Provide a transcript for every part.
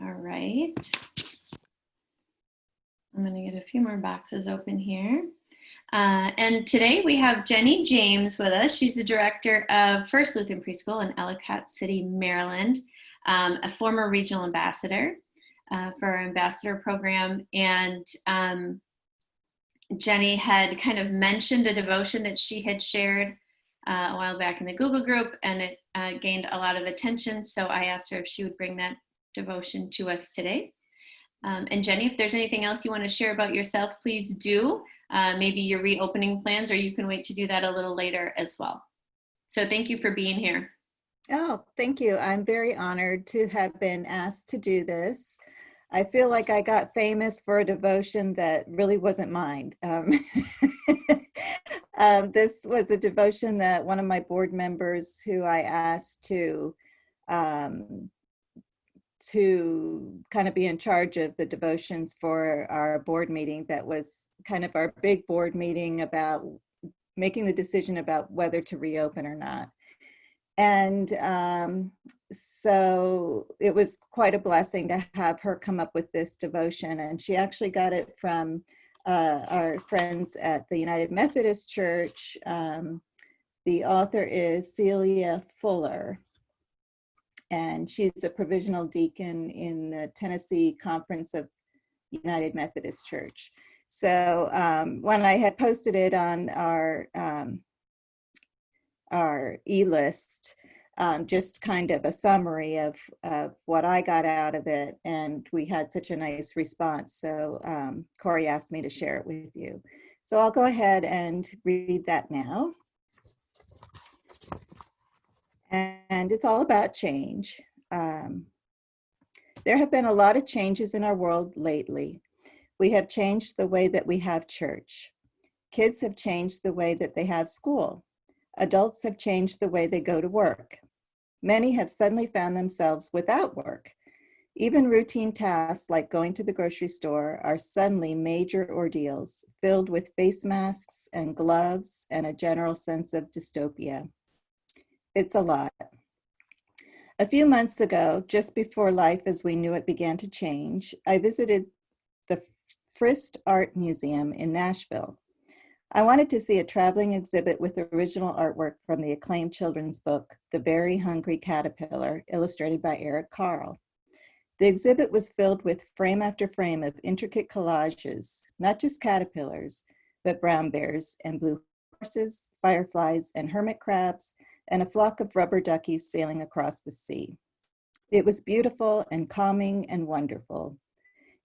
All right. I'm going to get a few more boxes open here. And today we have Jenny James with us. She's the director of First Lutheran Preschool in Ellicott City, Maryland, a former regional ambassador for our ambassador program. And Jenny had kind of mentioned a devotion that she had shared a while back in the Google group, and it gained a lot of attention. So I asked her if she would bring that devotion to us today. And Jenny, if there's anything else you want to share about yourself, please do. Maybe your reopening plans, or you can wait to do that a little later as well. So thank you for being here. Oh, thank you. I'm very honored to have been asked to do this. I feel like I got famous for a devotion that really wasn't mine. This was a devotion that one of my board members who I asked to kind of be in charge of the devotions for our board meeting, that was kind of our big board meeting about making the decision about whether to reopen or not. And so it was quite a blessing to have her come up with this devotion. And she actually got it from our friends at the United Methodist Church. The author is Celia Fuller, and she's a provisional deacon in the Tennessee Conference of United Methodist Church. So when I had posted it on our e-list, just kind of a summary of what I got out of it, and we had such a nice response. So Corey asked me to share it with you. So I'll go ahead and read that now. And it's all about change. There have been a lot of changes in our world lately. We have changed the way that we have church. Kids have changed the way that they have school. Adults have changed the way they go to work. Many have suddenly found themselves without work. Even routine tasks like going to the grocery store are suddenly major ordeals, filled with face masks and gloves and a general sense of dystopia. It's a lot. A few months ago, just before life as we knew it began to change, I visited the Frist Art Museum in Nashville. I wanted to see a traveling exhibit with original artwork from the acclaimed children's book, The Very Hungry Caterpillar, illustrated by Eric Carle. The exhibit was filled with frame after frame of intricate collages, not just caterpillars, but brown bears and blue horses, fireflies and hermit crabs, and a flock of rubber duckies sailing across the sea. It was beautiful and calming and wonderful.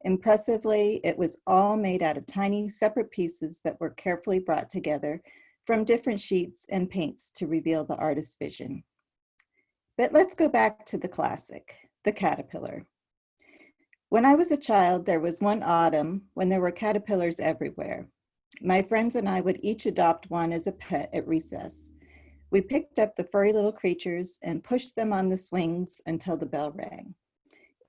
Impressively, it was all made out of tiny separate pieces that were carefully brought together from different sheets and paints to reveal the artist's vision. But let's go back to the classic, the caterpillar. When I was a child, there was one autumn when there were caterpillars everywhere. My friends and I would each adopt one as a pet at recess. We picked up the furry little creatures and pushed them on the swings until the bell rang.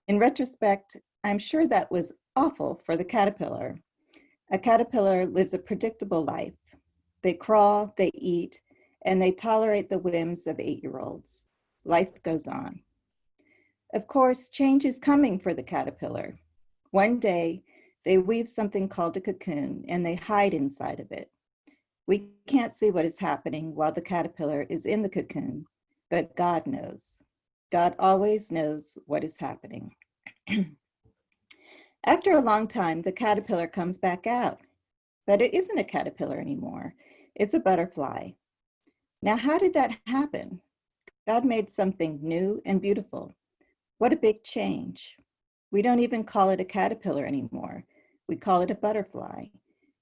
In retrospect, I'm sure that was awful for the caterpillar. A caterpillar lives a predictable life. They crawl, they eat, and they tolerate the whims of 8-year-olds. Life goes on. Of course, change is coming for the caterpillar. One day, they weave something called a cocoon, and they hide inside of it. We can't see what is happening while the caterpillar is in the cocoon, but God knows. God always knows what is happening. After a long time, the caterpillar comes back out, but it isn't a caterpillar anymore. It's a butterfly. Now, how did that happen? God made something new and beautiful. What a big change. We don't even call it a caterpillar anymore. We call it a butterfly.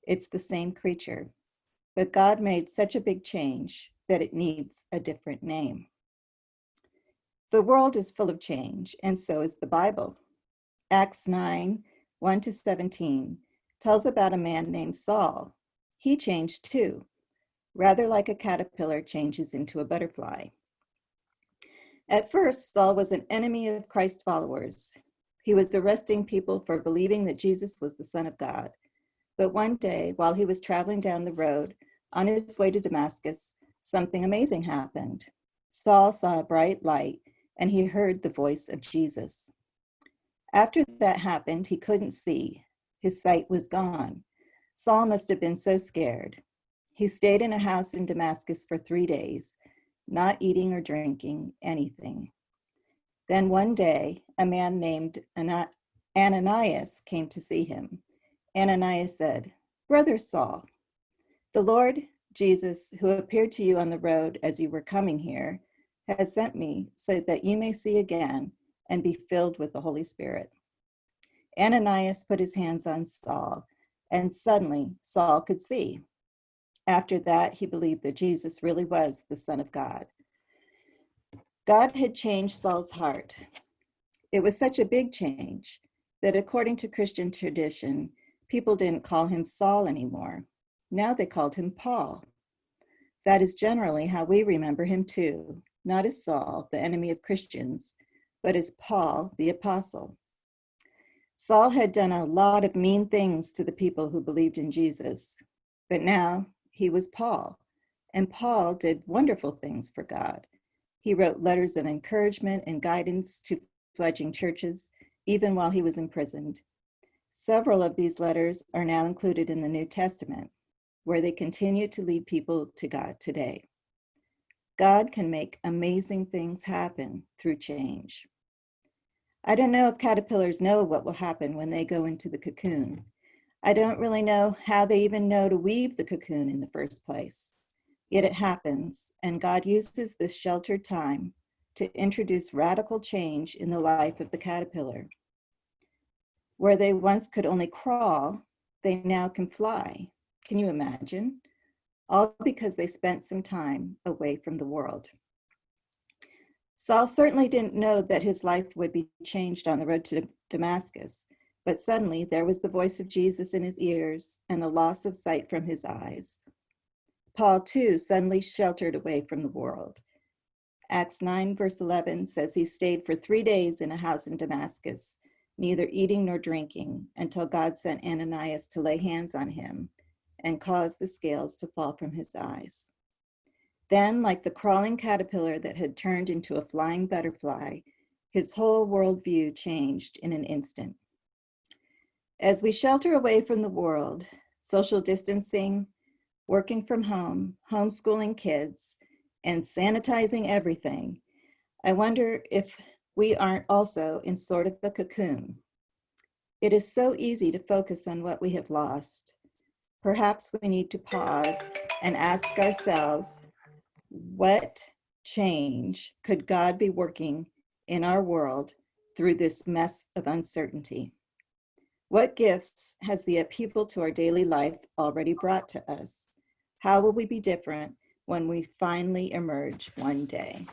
It's the same creature. But God made such a big change that it needs a different name. The world is full of change, and so is the Bible. Acts 9, 1-17 tells about a man named Saul. He changed too, rather like a caterpillar changes into a butterfly. At first, Saul was an enemy of Christ followers. He was arresting people for believing that Jesus was the Son of God. But one day, while he was traveling down the road on his way to Damascus, something amazing happened. Saul saw a bright light, and he heard the voice of Jesus. After that happened, he couldn't see. His sight was gone. Saul must have been so scared. He stayed in a house in Damascus for 3 days, not eating or drinking anything. Then one day, a man named Ananias came to see him. Ananias said, "Brother Saul, the Lord Jesus, who appeared to you on the road as you were coming here, has sent me so that you may see again and be filled with the Holy Spirit." Ananias put his hands on Saul, and suddenly Saul could see. After that, he believed that Jesus really was the Son of God. God had changed Saul's heart. It was such a big change that according to Christian tradition, people didn't call him Saul anymore. Now they called him Paul. That is generally how we remember him too, not as Saul, the enemy of Christians, but as Paul, the apostle. Saul had done a lot of mean things to the people who believed in Jesus, but now he was Paul, and Paul did wonderful things for God. He wrote letters of encouragement and guidance to fledgling churches, even while he was imprisoned. Several of these letters are now included in the New Testament, where they continue to lead people to God today. God can make amazing things happen through change. I don't know if caterpillars know what will happen when they go into the cocoon. I don't really know how they even know to weave the cocoon in the first place. Yet it happens, and God uses this sheltered time to introduce radical change in the life of the caterpillar. Where they once could only crawl, they now can fly. Can you imagine? All because they spent some time away from the world. Saul certainly didn't know that his life would be changed on the road to Damascus, but suddenly there was the voice of Jesus in his ears and the loss of sight from his eyes. Paul, too, suddenly sheltered away from the world. Acts 9, verse 11 says he stayed for 3 days in a house in Damascus, neither eating nor drinking, until God sent Ananias to lay hands on him and cause the scales to fall from his eyes. Then, like the crawling caterpillar that had turned into a flying butterfly, his whole worldview changed in an instant. As we shelter away from the world, social distancing, working from home, homeschooling kids, and sanitizing everything, I wonder if we aren't also in sort of a cocoon. It is so easy to focus on what we have lost. Perhaps we need to pause and ask ourselves, what change could God be working in our world through this mess of uncertainty? What gifts has the upheaval to our daily life already brought to us? How will we be different when we finally emerge one day?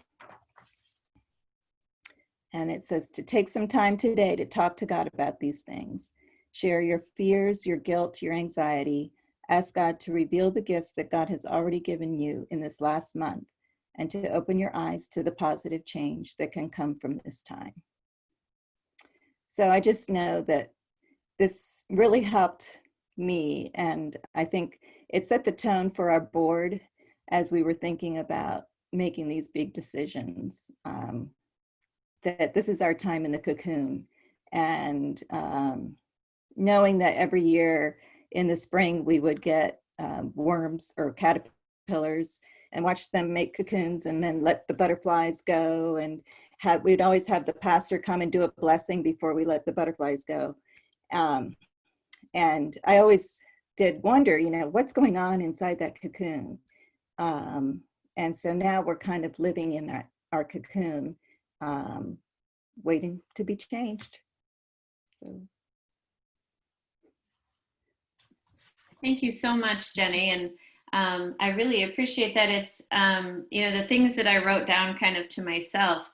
And it says to take some time today to talk to God about these things. Share your fears, your guilt, your anxiety. Ask God to reveal the gifts that God has already given you in this last month and to open your eyes to the positive change that can come from this time. So I just know that this really helped me, and I think it set the tone for our board as we were thinking about making these big decisions, that this is our time in the cocoon. And knowing that every year in the spring we would get worms or caterpillars and watch them make cocoons and then let the butterflies go, and we'd always have the pastor come and do a blessing before we let the butterflies go. And I always did wonder, what's going on inside that cocoon? And so now we're kind of living in our cocoon, waiting to be changed. So. Thank you so much, Jenny. And I really appreciate that. It's, the things that I wrote down kind of to myself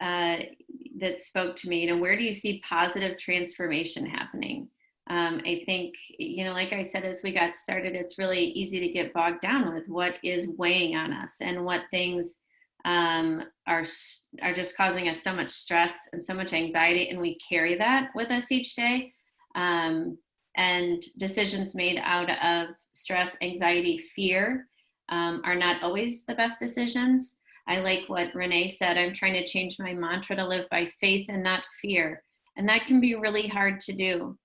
that spoke to me, where do you see positive transformation happening? I think, like I said, as we got started, it's really easy to get bogged down with what is weighing on us and what things are just causing us so much stress and so much anxiety, and we carry that with us each day. And decisions made out of stress, anxiety, fear are not always the best decisions. I like what Renee said. I'm trying to change my mantra to live by faith and not fear. And that can be really hard to do.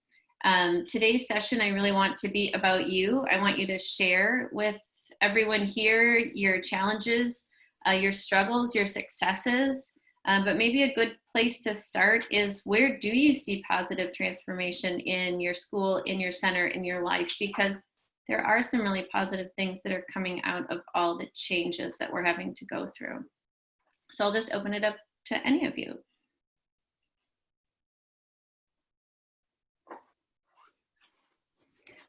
Today's session, I really want to be about you. I want you to share with everyone here your challenges, your struggles, your successes. But maybe a good place to start is, where do you see positive transformation in your school, in your center, in your life? Because there are some really positive things that are coming out of all the changes that we're having to go through. So I'll just open it up to any of you.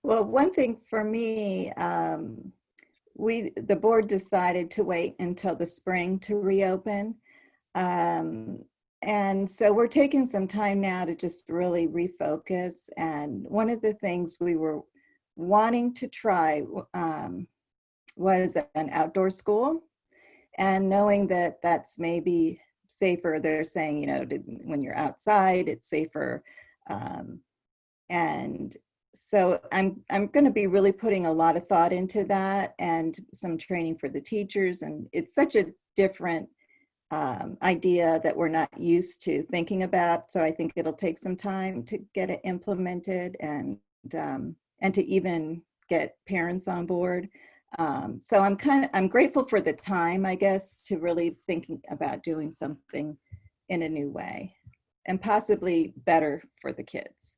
Well, one thing for me, the board decided to wait until the spring to reopen. And so we're taking some time now to just really refocus. And one of the things we were wanting to try was an outdoor school. And knowing that that's maybe safer, they're saying, you know, when you're outside, it's safer. And so I'm going to be really putting a lot of thought into that, and some training for the teachers. And it's such a different idea that we're not used to thinking about. So I think it'll take some time to get it implemented, and to even get parents on board. So I'm grateful for the time, I guess, to really thinking about doing something in a new way, and possibly better for the kids.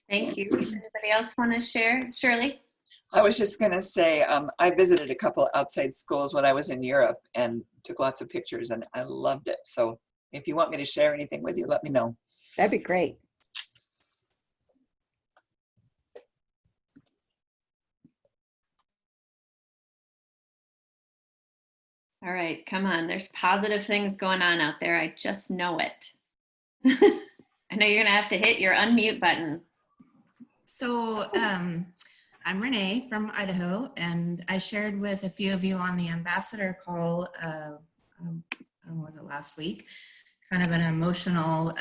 Thank you. Does anybody else want to share? Shirley? I was just going to say, I visited a couple outside schools when I was in Europe and took lots of pictures, and I loved it. So if you want me to share anything with you, let me know. That'd be great. All right, come on. There's positive things going on out there. I just know it. I know you're going to have to hit your unmute button. So I'm Renee from Idaho, and I shared with a few of you on the ambassador call, was it last week, kind of an emotional,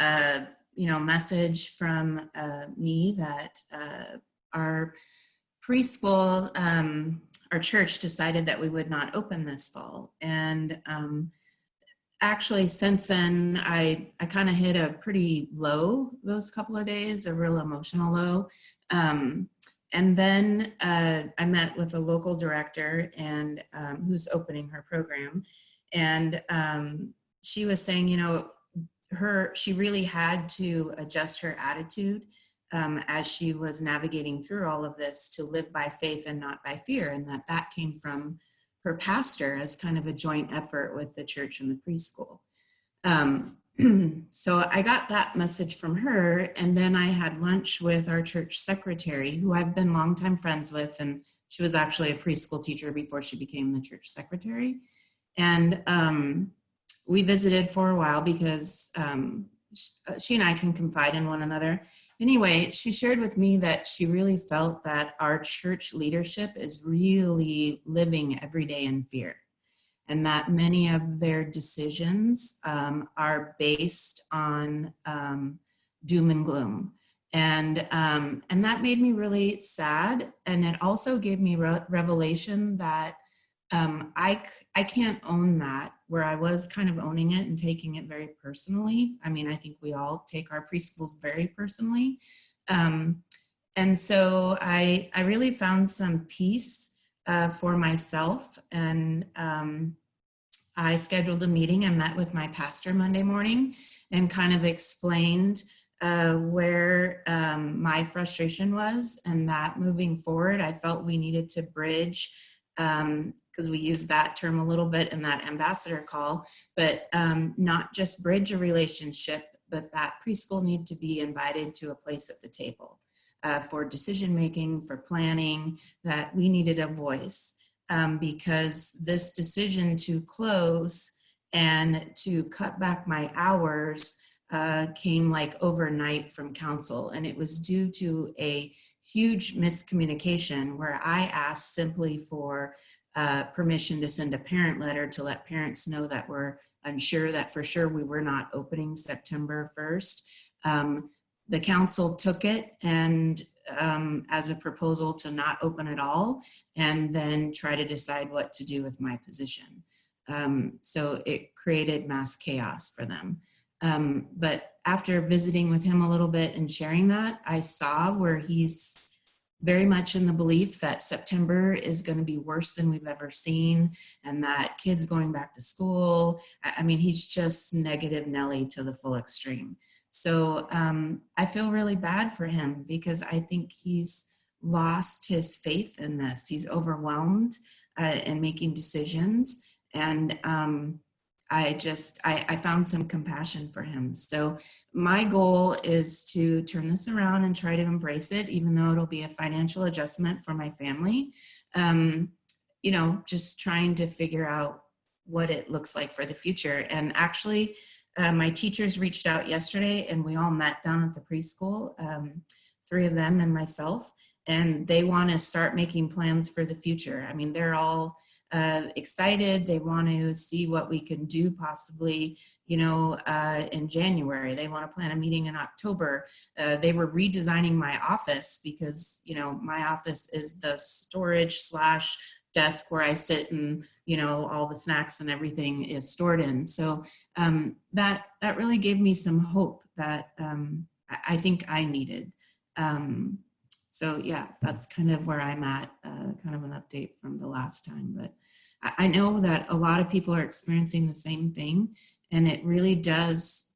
message from me that our preschool, our church decided that we would not open this fall. And actually, since then, I kind of hit a pretty low those couple of days, a real emotional low. And then I met with a local director and who's opening her program. And she was saying, you know, she really had to adjust her attitude as she was navigating through all of this, to live by faith and not by fear. And that came from her pastor as kind of a joint effort with the church and the preschool. So I got that message from her, and then I had lunch with our church secretary, who I've been longtime friends with, and she was actually a preschool teacher before she became the church secretary. And we visited for a while because she and I can confide in one another. Anyway, she shared with me that she really felt that our church leadership is really living every day in fear, and that many of their decisions are based on doom and gloom. And that made me really sad. And it also gave me revelation that I can't own that, where I was kind of owning it and taking it very personally. I mean, I think we all take our preschools very personally. And so I really found some peace for myself. And I scheduled a meeting and met with my pastor Monday morning and kind of explained where my frustration was, and that moving forward, I felt we needed to bridge, because we used that term a little bit in that ambassador call, but not just bridge a relationship, but that preschool need to be invited to a place at the table for decision making, for planning, that we needed a voice. Because this decision to close and to cut back my hours came like overnight from council. And it was due to a huge miscommunication where I asked simply for permission to send a parent letter to let parents know that we're unsure, that for sure we were not opening September 1st. The council took it and as a proposal to not open at all, and then try to decide what to do with my position. So it created mass chaos for them. But after visiting with him a little bit and sharing that, I saw where he's very much in the belief that September is going to be worse than we've ever seen, and that kids going back to school. I mean, he's just negative Nelly to the full extreme. So I feel really bad for him because I think he's lost his faith in this. He's overwhelmed in making decisions. And I found some compassion for him. So my goal is to turn this around and try to embrace it, even though it'll be a financial adjustment for my family. You know, just trying to figure out what it looks like for the future. And actually, my teachers reached out yesterday and we all met down at the preschool, 3 of them and myself, and they want to start making plans for the future. I mean, they're all excited. They want to see what we can do possibly, you know, in January. They want to plan a meeting in October. They were redesigning my office because, you know, my office is the storage / desk where I sit and, you know, all the snacks and everything is stored in. So that really gave me some hope that I think I needed. So yeah, that's kind of where I'm at, kind of an update from the last time. But I know that a lot of people are experiencing the same thing, and it really does,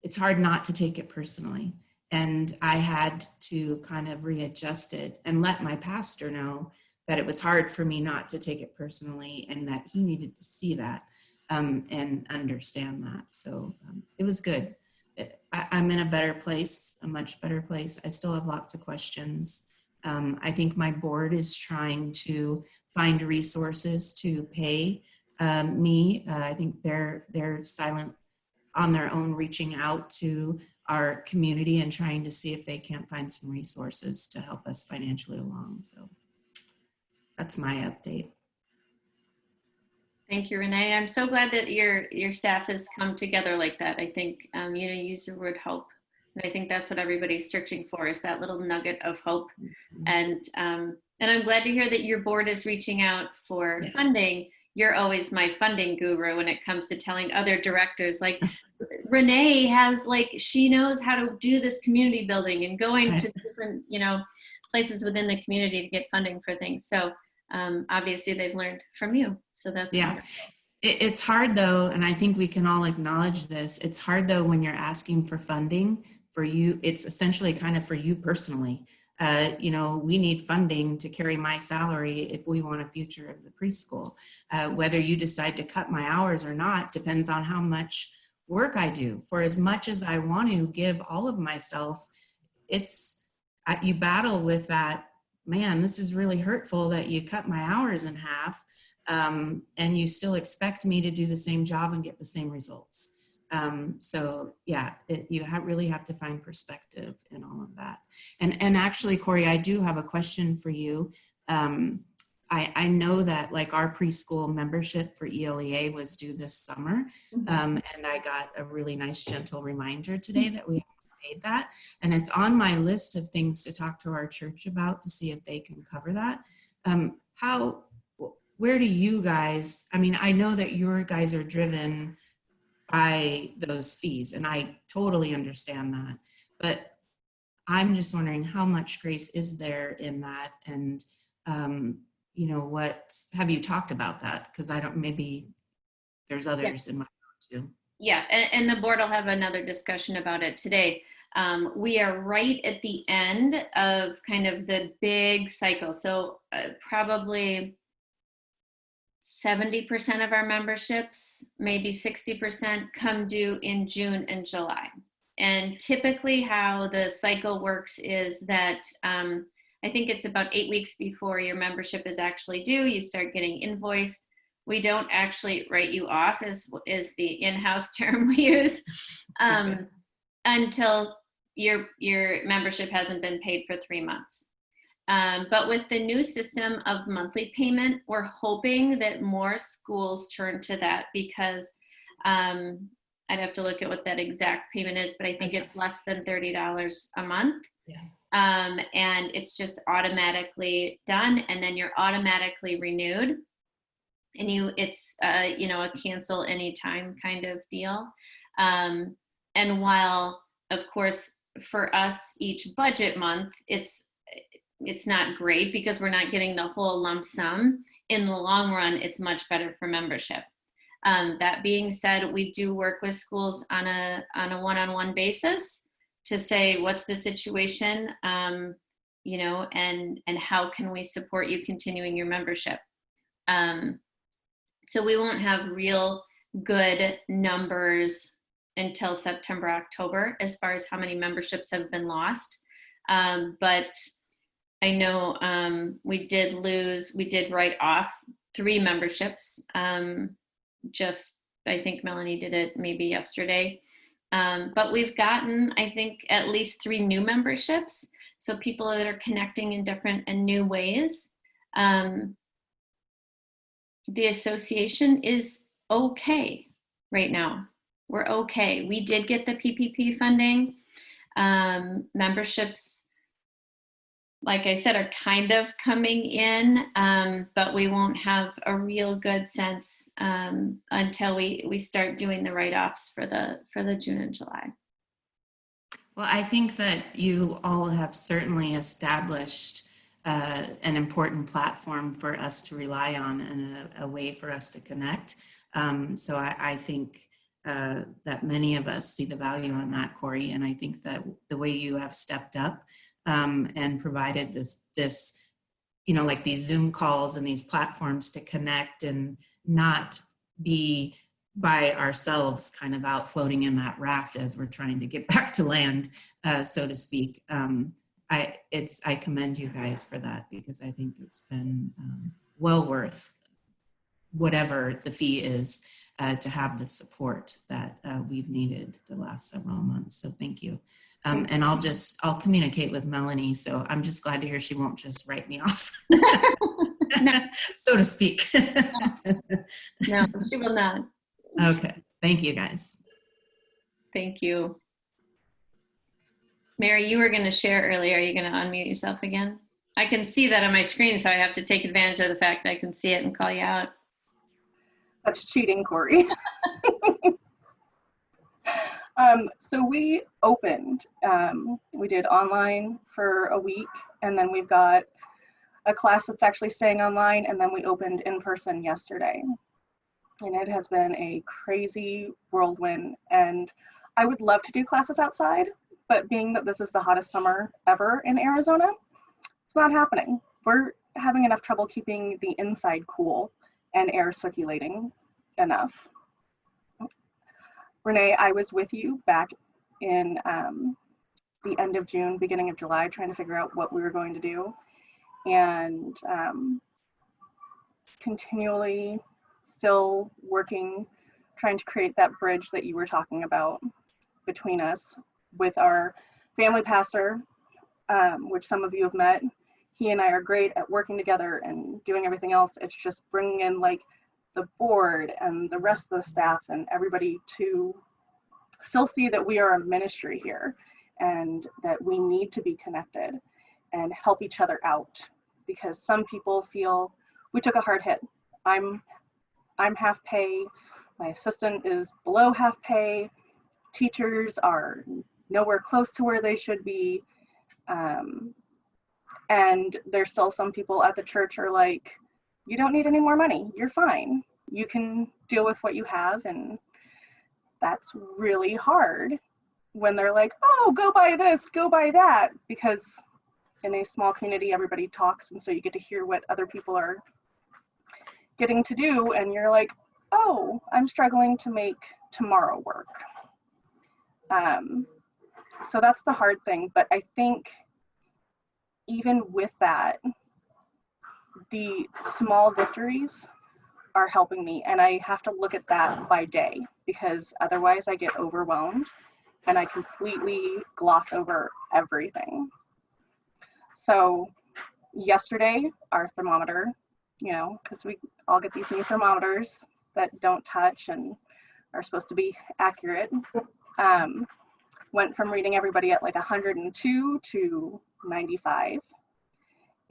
it's hard not to take it personally. And I had to kind of readjust it and let my pastor know that it was hard for me not to take it personally and that he needed to see that and understand that. So it was good. I'm in a better place, a much better place. I still have lots of questions. I think my board is trying to find resources to pay me. I think they're silent on their own, reaching out to our community and trying to see if they can't find some resources to help us financially along. So that's my update. Thank you, Renee. I'm so glad that your staff has come together like that. I think, you know, you use the word hope. And I think that's what everybody's searching for, is that little nugget of hope. And I'm glad to hear that your board is reaching out for funding. You're always my funding guru when it comes to telling other directors, like Renee has, like, she knows how to do this community building and going to different, you know, places within the community to get funding for things. So obviously they've learned from you. So that's wonderful. It's hard though, and I think we can all acknowledge this. It's hard though when you're asking for funding for you. It's essentially kind of for you personally. You know, we need funding to carry my salary if we want a future of the preschool. Whether you decide to cut my hours or not depends on how much work I do. For as much as I want to give all of myself, you battle with that. Man, this is really hurtful that you cut my hours in half, and you still expect me to do the same job and get the same results. So yeah, really have to find perspective in all of that. And actually, Corey, I do have a question for you. I know that, like, our preschool membership for ELEA was due this summer, and I got a really nice gentle reminder today that we paid that, and it's on my list of things to talk to our church about to see if they can cover that. Where do you guys, I mean, I know that your guys are driven by those fees, and I totally understand that, but I'm just wondering how much grace is there in that, and you know, what have you talked about that? Because I don't, maybe there's others in my too. Yeah, and the board will have another discussion about it today. We are right at the end of kind of the big cycle. So probably 70% of our memberships, maybe 60%, come due in June and July. And typically how the cycle works is that I think it's about 8 weeks before your membership is actually due, you start getting invoiced. We don't actually write you off, is the in-house term we use, until your membership hasn't been paid for 3 months. But with the new system of monthly payment, we're hoping that more schools turn to that, because I'd have to look at what that exact payment is, but I think it's less than $30 a month. Yeah. And it's just automatically done, and then you're automatically renewed. and it's you know, a cancel anytime kind of deal. And while of course for us each budget month it's not great because we're not getting the whole lump sum, in the long run it's much better for membership. That being said, we do work with schools on a one-on-one basis to say what's the situation, you know, and how can we support you continuing your membership. So we won't have real good numbers until September, October, as far as how many memberships have been lost. But I know we did write off 3 memberships. Just, I think Melanie did it maybe yesterday. But we've gotten, I think, at least 3 new memberships. So people that are connecting in different and new ways. The association is okay right now. We're okay. We did get the PPP funding. Memberships, like I said, are kind of coming in, but we won't have a real good sense until we start doing the write-offs for the June and July. Well, I think that you all have certainly established an important platform for us to rely on and a way for us to connect. So I think that many of us see the value in that, Corey, and I think that the way you have stepped up and provided this, you know, like these Zoom calls and these platforms to connect and not be by ourselves kind of out floating in that raft as we're trying to get back to land, so to speak. I commend you guys for that, because I think it's been well worth whatever the fee is to have the support that we've needed the last several months. So thank you. And I'll communicate with Melanie. So I'm just glad to hear she won't just write me off, so to speak. No, she will not. Okay, thank you guys. Thank you. Mary, you were going to share earlier. Are you going to unmute yourself again? I can see that on my screen, so I have to take advantage of the fact that I can see it and call you out. That's cheating, Corey. So we opened, we did online for a week, and then we've got a class that's actually staying online, and then we opened in person yesterday. And it has been a crazy whirlwind, and I would love to do classes outside, but being that this is the hottest summer ever in Arizona, it's not happening. We're having enough trouble keeping the inside cool and air circulating enough. Renee, I was with you back in the end of June, beginning of July, trying to figure out what we were going to do, and continually still working, trying to create that bridge that you were talking about between us with our family pastor, which some of you have met. He and I are great at working together and doing everything else. It's just bringing in like the board and the rest of the staff and everybody to still see that we are a ministry here and that we need to be connected and help each other out, because some people feel we took a hard hit. I'm half pay, my assistant is below half pay, teachers are nowhere close to where they should be, and there's still some people at the church are like, you don't need any more money, you're fine, you can deal with what you have. And that's really hard when they're like, oh, go buy this, go buy that, because in a small community everybody talks, and so you get to hear what other people are getting to do, and you're like, oh, I'm struggling to make tomorrow work. So that's the hard thing. But I think even with that, the small victories are helping me, and I have to look at that by day, because otherwise I get overwhelmed and I completely gloss over everything. So yesterday, our thermometer, you know, because we all get these new thermometers that don't touch and are supposed to be accurate, went from reading everybody at like 102 to 95.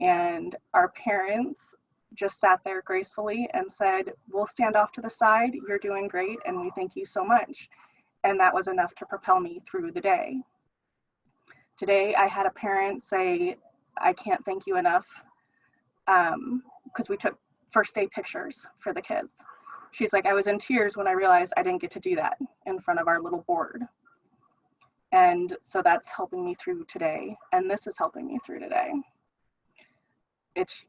And our parents just sat there gracefully and said, we'll stand off to the side, you're doing great, and we thank you so much. And that was enough to propel me through the day. Today, I had a parent say, I can't thank you enough, because we took first day pictures for the kids. She's like, I was in tears when I realized I didn't get to do that in front of our little board. And so that's helping me through today. And this is helping me through today. It's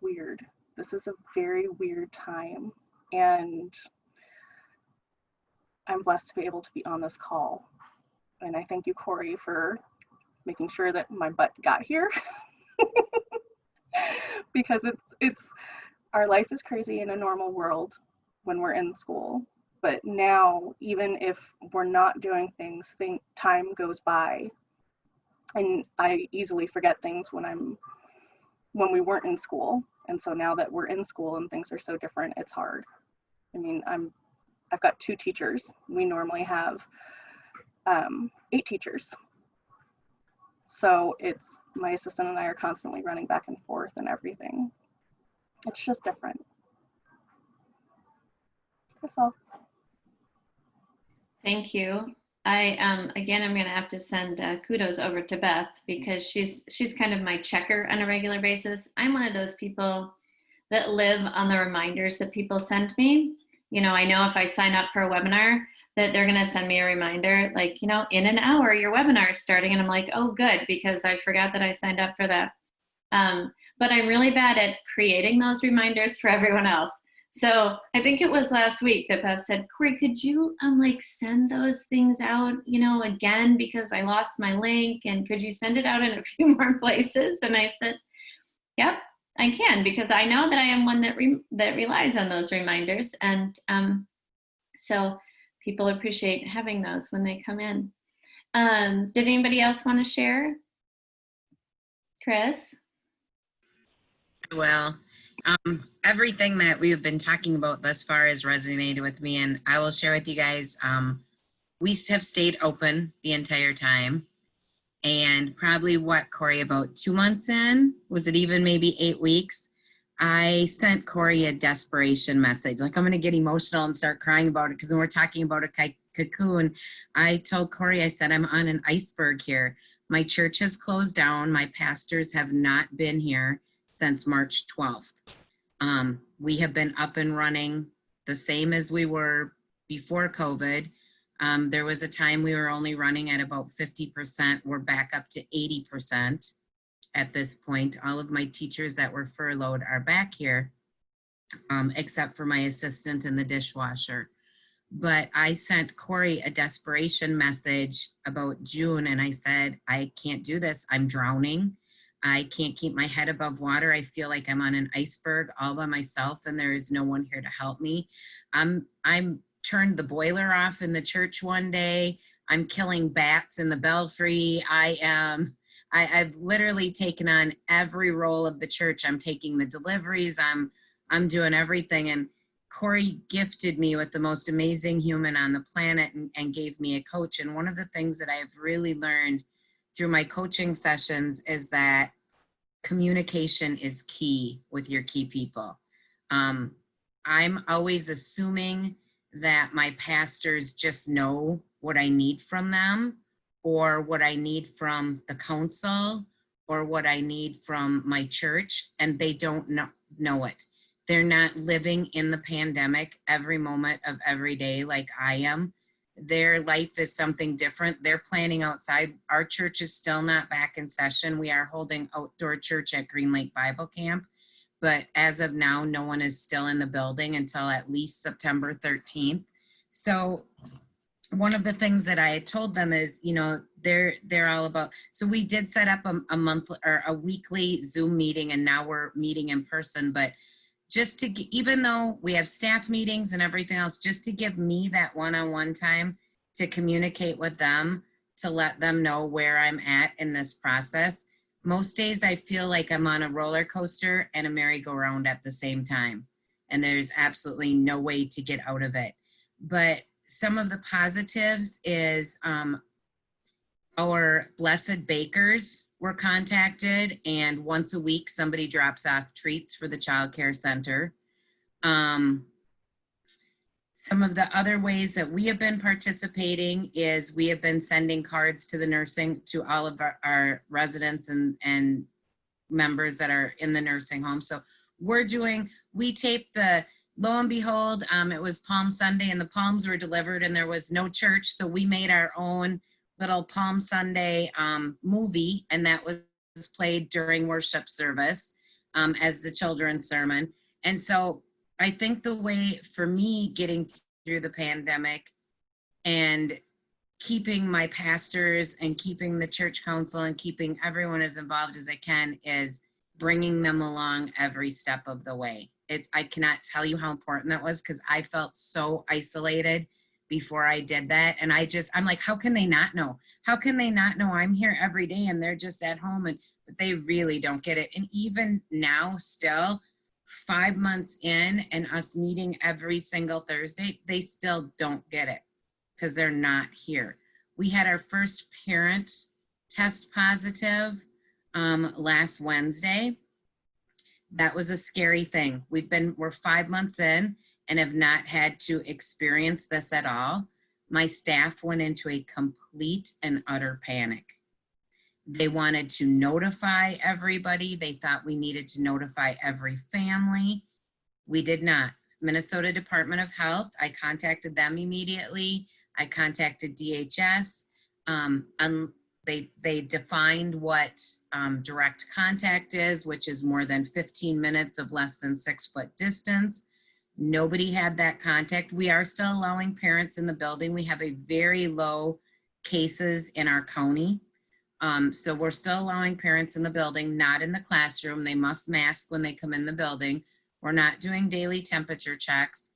weird. This is a very weird time. And I'm blessed to be able to be on this call. And I thank you, Corey, for making sure that my butt got here. Because it's our life is crazy in a normal world when we're in school. But now, even if we're not doing things, time goes by. And I easily forget things when we weren't in school. And so now that we're in school and things are so different, it's hard. I mean, I've got 2 teachers. We normally have 8 teachers. So it's my assistant and I are constantly running back and forth and everything. It's just different. That's all. Thank you. Again, I'm going to have to send kudos over to Beth, because she's kind of my checker on a regular basis. I'm one of those people that live on the reminders that people send me. You know, I know if I sign up for a webinar that they're going to send me a reminder, like, you know, in an hour, your webinar is starting. And I'm like, oh, good, because I forgot that I signed up for that. But I'm really bad at creating those reminders for everyone else. So I think it was last week that Beth said, Corey, could you like send those things out, you know, again, because I lost my link, and could you send it out in a few more places? And I said, yep, I can, because I know that I am one that relies on those reminders. And so people appreciate having those when they come in. Did anybody else want to share? Chris? Well, everything that we've been talking about thus far has resonated with me, and I will share with you guys. We have stayed open the entire time, and probably Corey, about 2 months in, was it even maybe 8 weeks? I sent Corey a desperation message. Like, I'm going to get emotional and start crying about it, because when we're talking about a cocoon, I told Corey, I said, I'm on an iceberg here. My church has closed down. My pastors have not been here since March 12th. We have been up and running the same as we were before COVID. There was a time we were only running at about 50%. We're back up to 80% at this point. All of my teachers that were furloughed are back here, except for my assistant and the dishwasher. But I sent Corey a desperation message about June, and I said, I can't do this. I'm drowning. I can't keep my head above water. I feel like I'm on an iceberg all by myself, and there is no one here to help me. I'm turned the boiler off in the church one day. I'm killing bats in the belfry. I've literally taken on every role of the church. I'm taking the deliveries. I'm doing everything. And Corey gifted me with the most amazing human on the planet, and gave me a coach. And one of the things that I've really learned through my coaching sessions is that communication is key with your key people. I'm always assuming that my pastors just know what I need from them, or what I need from the council, or what I need from my church, and they don't know it. They're not living in the pandemic every moment of every day like I am. Their life is something different. They're planning outside. Our church is still not back in session. We are holding outdoor church at Green Lake Bible Camp, but as of now, no one is still in the building until at least September 13th. So one of the things that I had told them is, you know, they're all about, so we did set up a monthly or a weekly Zoom meeting, and now we're meeting in person, but just to, even though we have staff meetings and everything else, just to give me that one-on-one time to communicate with them, to let them know where I'm at in this process. Most days I feel like I'm on a roller coaster and a merry-go-round at the same time, and there's absolutely no way to get out of it. But some of the positives is our blessed bakers, we're contacted, and once a week somebody drops off treats for the child care center. Some of the other ways that we have been participating is we have been sending cards to the nursing, to all of our residents and members that are in the nursing home. So we taped lo and behold, it was Palm Sunday and the palms were delivered and there was no church. So we made our own little Palm Sunday movie, and that was played during worship service as the children's sermon. And so I think the way for me getting through the pandemic and keeping my pastors and keeping the church council and keeping everyone as involved as I can is bringing them along every step of the way. I cannot tell you how important that was, because I felt so isolated before I did that. And I'm like, how can they not know? How can they not know I'm here every day and they're just at home? But they really don't get it. And even now, still 5 months in and us meeting every single Thursday, they still don't get it because they're not here. We had our first parent test positive last Wednesday. That was a scary thing. We're 5 months in and have not had to experience this at all. My staff went into a complete and utter panic. They wanted to notify everybody. They thought we needed to notify every family. We did not. Minnesota Department of Health, I contacted them immediately. I contacted DHS. They defined what direct contact is, which is more than 15 minutes of less than 6 foot distance. Nobody had that contact. We are still allowing parents in the building. We have a very low cases in our county. So we're still allowing parents in the building, not in the classroom. They must mask when they come in the building. We're not doing daily temperature checks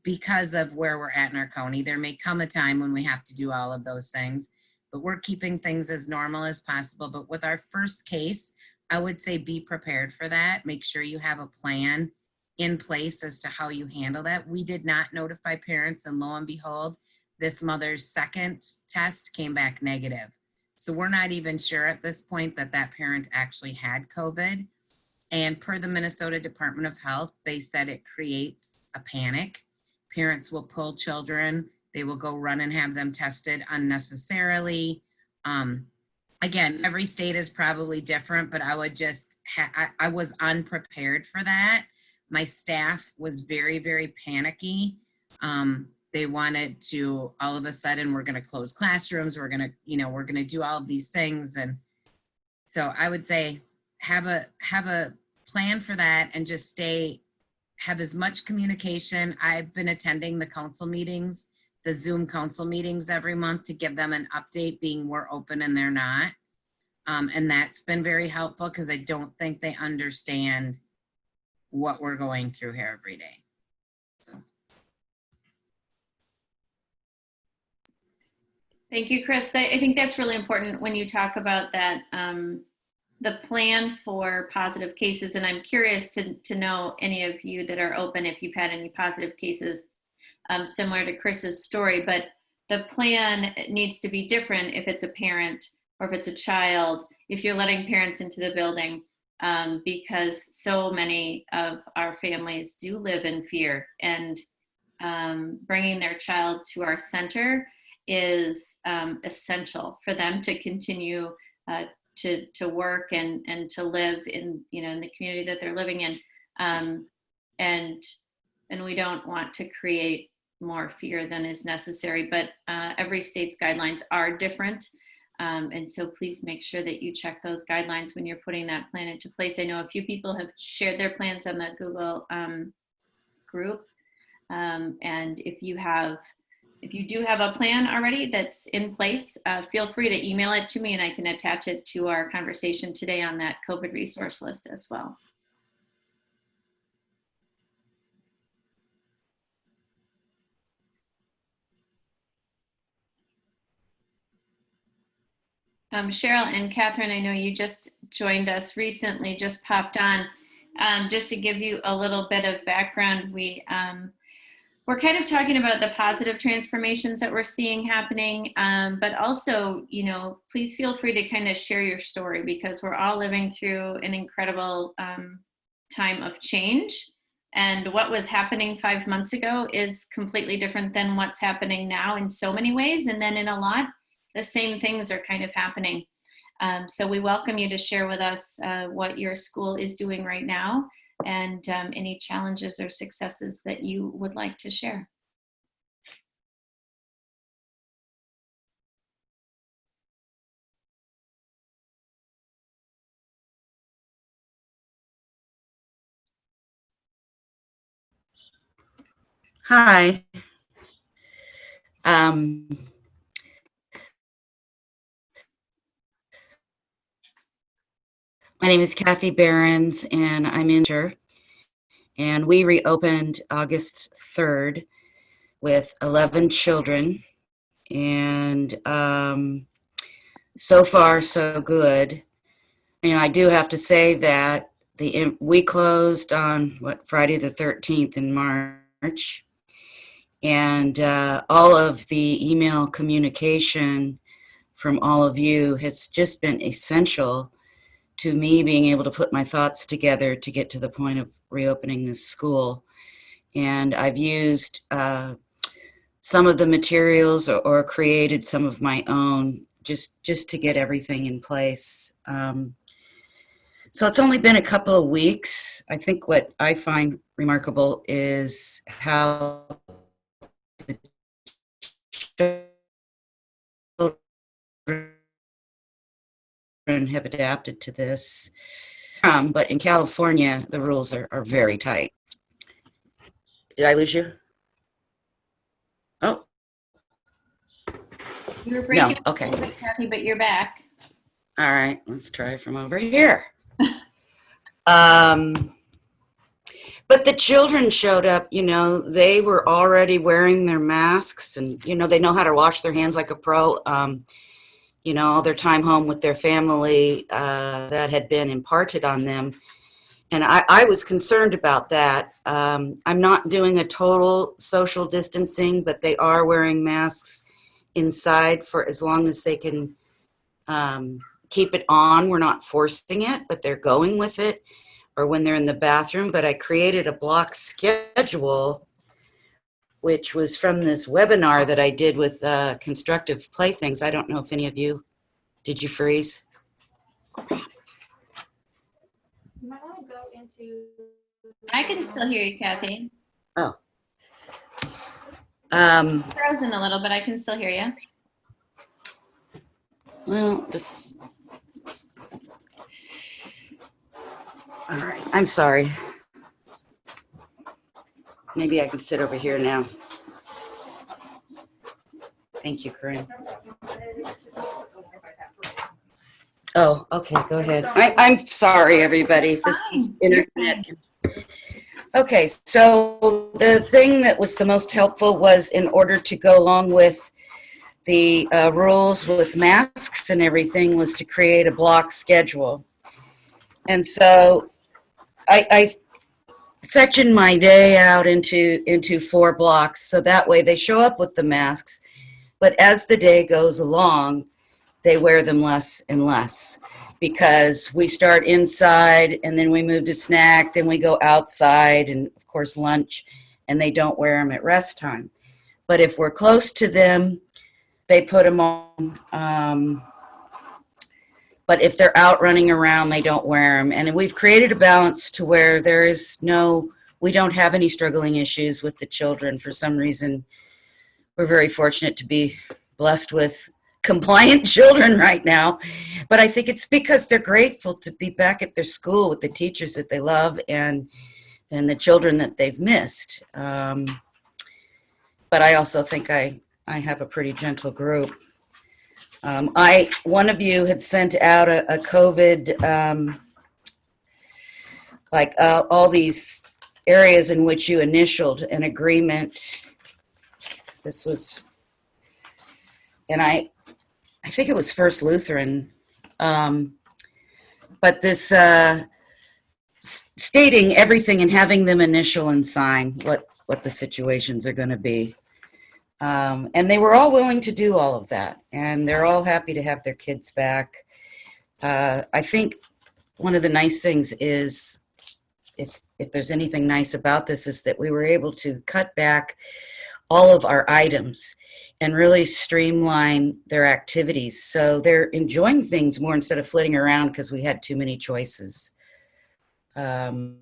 because of where we're at in our county. There may come a time when we have to do all of those things, but we're keeping things as normal as possible. But with our first case, I would say be prepared for that. Make sure you have a plan in place as to how you handle that. We did not notify parents, and lo and behold, this mother's second test came back negative. So we're not even sure at this point that that parent actually had COVID. And per the Minnesota Department of Health, they said it creates a panic. Parents will pull children. They will go run and have them tested unnecessarily. Again, every state is probably different, but I would just, I was unprepared for that. My staff was very, very panicky. They wanted to, all of a sudden, we're going to close classrooms. We're going to, we're going to do all of these things. And so I would say have a plan for that and just have as much communication. I've been attending the council meetings, the Zoom council meetings every month to give them an update, being we're open and they're not. And that's been very helpful because I don't think they understand what we're going through here every day. So. Thank you, Chris. I think that's really important when you talk about that, the plan for positive cases. And I'm curious to know any of you that are open if you've had any positive cases similar to Chris's story, but the plan needs to be different if it's a parent or if it's a child, if you're letting parents into the building, because so many of our families do live in fear, and bringing their child to our center is essential for them to continue to work and to live in, in the community that they're living in. And we don't want to create more fear than is necessary, but every state's guidelines are different. And so please make sure that you check those guidelines when you're putting that plan into place. I know a few people have shared their plans on the Google group. And if you do have a plan already that's in place, feel free to email it to me and I can attach it to our conversation today on that COVID resource list as well. Cheryl and Catherine, I know you just joined us recently, just popped on. Just to give you a little bit of background, we we're kind of talking about the positive transformations that we're seeing happening, but also, you know, please feel free to kind of share your story, because we're all living through an incredible time of change. And what was happening 5 months ago is completely different than what's happening now in so many ways. And then in a lot, the same things are kind of happening. So we welcome you to share with us what your school is doing right now, and any challenges or successes that you would like to share. Hi. Um, my name is Kathy Behrens, and I'm in here. And we reopened August 3rd with 11 children. And so far, so good. You know, I do have to say that we closed on Friday the 13th in March. And all of the email communication from all of you has just been essential to me being able to put my thoughts together to get to the point of reopening this school. And I've used some of the materials or created some of my own just to get everything in place. So it's only been a couple of weeks. I think what I find remarkable is how the children have adapted to this. But in California, the rules are very tight. Did I lose you? Oh. You were breaking No, up okay. a little bit, Kathy, but you're back. All right, let's try from over here. But the children showed up, you know, they were already wearing their masks, and, you know, they know how to wash their hands like a pro. You know, all their time home with their family that had been imparted on them. And I was concerned about that. I'm not doing a total social distancing, but they are wearing masks inside for as long as they can keep it on. We're not forcing it, but they're going with it, or when they're in the bathroom. But I created a block schedule, which was from this webinar that I did with Constructive Playthings. I don't know if any of you, did you freeze? You might want to go into. I can still hear you, Kathy. Oh. Frozen a little, but I can still hear you. Well, this. All right, I'm sorry. Maybe I can sit over here now. Thank you, Corinne. Oh, okay, go ahead. I'm sorry, everybody. This is internet. Okay, so the thing that was the most helpful was, in order to go along with the rules with masks and everything, was to create a block schedule. And so I section my day out into 4 blocks, so that way they show up with the masks, but as the day goes along, they wear them less and less, because we start inside and then we move to snack, then we go outside, and of course lunch, and they don't wear them at rest time. But if we're close to them, they put them on. But if they're out running around, they don't wear them. And we've created a balance to where we don't have any struggling issues with the children. For some reason, we're very fortunate to be blessed with compliant children right now. But I think it's because they're grateful to be back at their school with the teachers that they love and the children that they've missed. But I also think I have a pretty gentle group. One of you had sent out a COVID, all these areas in which you initialed an agreement. This was, and I think it was First Lutheran, but this stating everything and having them initial and sign what the situations are going to be. And they were all willing to do all of that, and they're all happy to have their kids back. I think one of the nice things is, if there's anything nice about this, is that we were able to cut back all of our items and really streamline their activities. So they're enjoying things more instead of flitting around because we had too many choices. So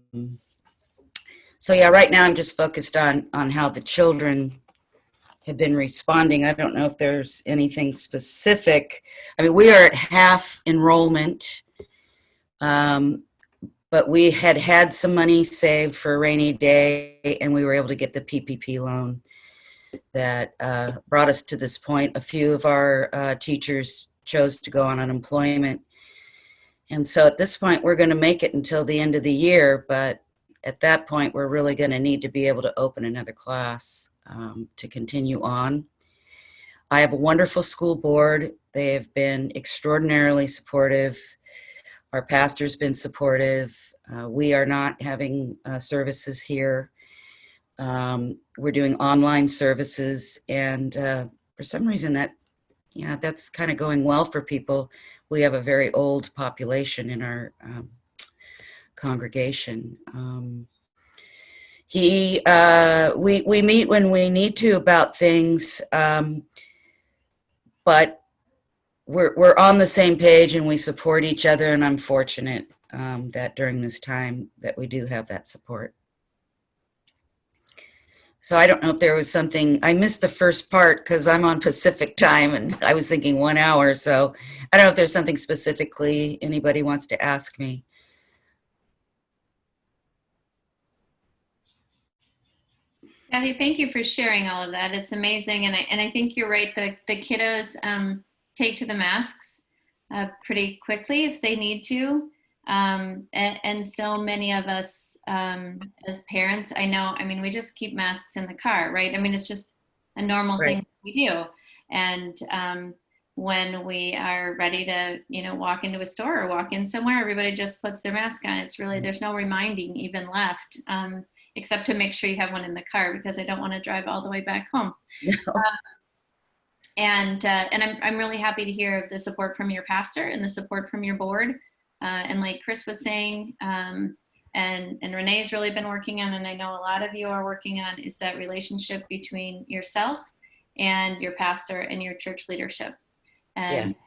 yeah, right now I'm just focused on how the children have been responding. I don't know if there's anything specific. I mean, we are at half enrollment, but we had some money saved for a rainy day, and we were able to get the PPP loan that brought us to this point. A few of our teachers chose to go on unemployment. And so at this point, we're going to make it until the end of the year, but at that point, we're really going to need to be able to open another class to continue on. I have a wonderful school board. They have been extraordinarily supportive. Our pastor's been supportive. We are not having services here. We're doing online services, and for some reason that's kind of going well for people. We have a very old population in our congregation. We meet when we need to about things, but we're on the same page and we support each other, and I'm fortunate that during this time that we do have that support. So I don't know if there was something, I missed the first part because I'm on Pacific time and I was thinking 1 hour. So I don't know if there's something specifically anybody wants to ask me. Kathy, thank you for sharing all of that. It's amazing. And I think you're right. The kiddos take to the masks pretty quickly if they need to. And so many of us as parents, I mean, we just keep masks in the car, right? I mean, it's just a normal thing we do. And when we are ready to, walk into a store or walk in somewhere, everybody just puts their mask on. It's really, there's no reminding even left, except to make sure you have one in the car, because I don't want to drive all the way back home. No. And I'm really happy to hear the support from your pastor and the support from your board. And like Chris was saying, and Renee's really been working on, and I know a lot of you are working on, is that relationship between yourself and your pastor and your church leadership. And yes.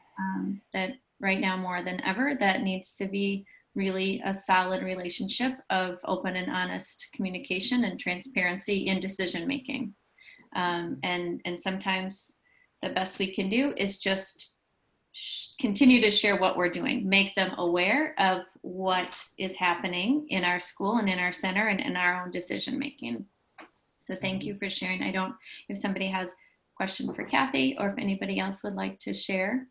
That right now more than ever, that needs to be really a solid relationship of open and honest communication and transparency in decision making. And sometimes the best we can do is just continue to share what we're doing, make them aware of what is happening in our school and in our center and in our own decision making. So thank you for sharing. I don't, if somebody has a question for Kathy, or if anybody else would like to share.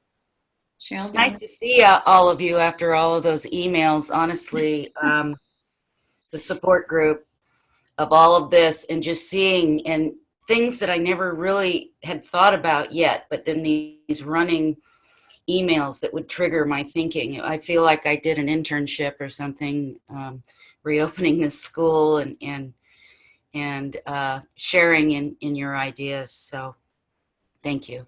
Cheryl, it's nice to see all of you after all of those emails. Honestly, the support group of all of this, and just seeing and things that I never really had thought about yet, but then these running emails that would trigger my thinking. I feel like I did an internship or something, reopening this school and sharing in your ideas. So thank you.